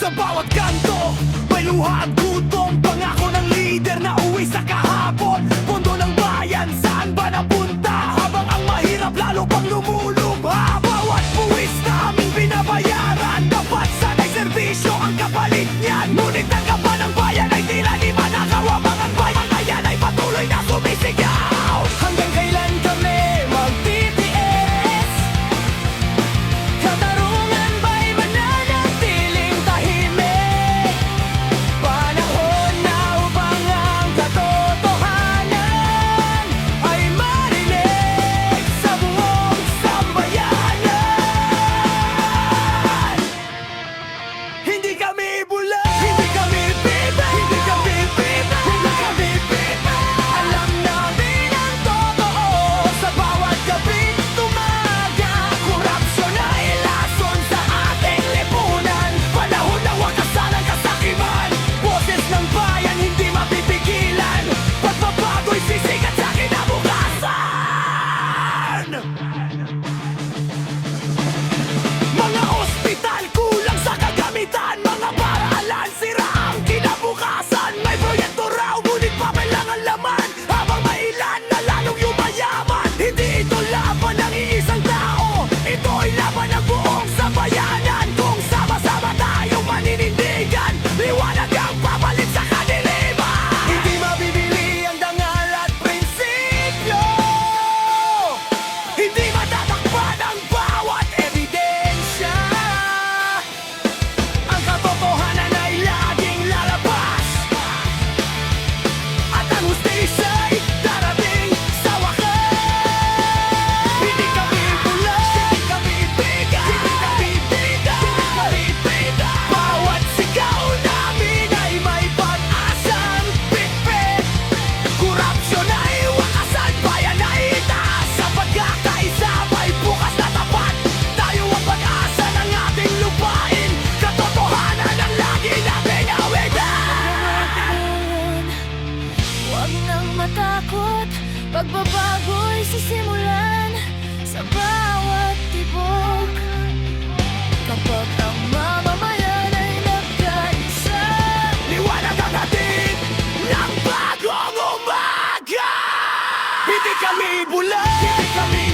Sa bawat kanto, may luha at gutom. Pangako ng leader na uwi sa kahapon. Pondo ng bayan, saan ba napunta? Habang ang mahirap lalo pang lumulubha. Bawat buwis na aming binabayaran, dapat sana'y serbisyo ang kapalit niyan. Ngunit ang kapan ng bayan ay tila di manakawa. Mga bayan ngayon ay patuloy na sumisigaw. Hanggang kailan kami magtitiis? Katarungan ba'y mananatiling tahimik? Panahon na upang ang katotohanan ay marinig sa buong sambayanan. Hindi kami bulag, hindi kami bida, hindi kami bida, hindi kami bida. Alam namin ang totoo sa bawat gabing tumaga. Korupsyon ay lason sa ating lipunan. Panahon na wakasan ang kasakiman. Boses ng bayan hindi mapipigilan. Pagbabago'y sisikat sa kinabukasan. Mga ospital kulang sa kagamitan. Mga paaralan sira ang kinabukasan. May proyekto raw ngunit pamelang ang laman. Habang may ilan na lalong yumayaman. Hindi ito laban ng iisang tao, ito ay laban ng buong sambayanan. Kung sama-sama tayong maninindigan, liwanag ang papalit sa kadiliman. Hindi mabibili ang dangal at prinsipyo. Hindi matatakpan ang bawat ebidensya. Ang katotohanan ay laging lalabas, at ang hustisya'y darating sa wakas. Hindi kami bulag, hindi kami biga, hindi kami biga, hindi kami biga. Bawat sigaw namin ay may pag-asang bitbit. Korupsyon ay wakasan, bayan ay itaas. Sa pagkakaisa may bukas na tapat. Tayo ang pag-asa ng ating lupain. Katotohanan ang lagi nating awitin. Huwag nang matakot, pagbabago'y sisimulan sa bawat tibok. Kapag ang mamamayan ay nagkaisa, Liwanag ang hatid ng bagong umaga. Hindi kami bulag, hindi kami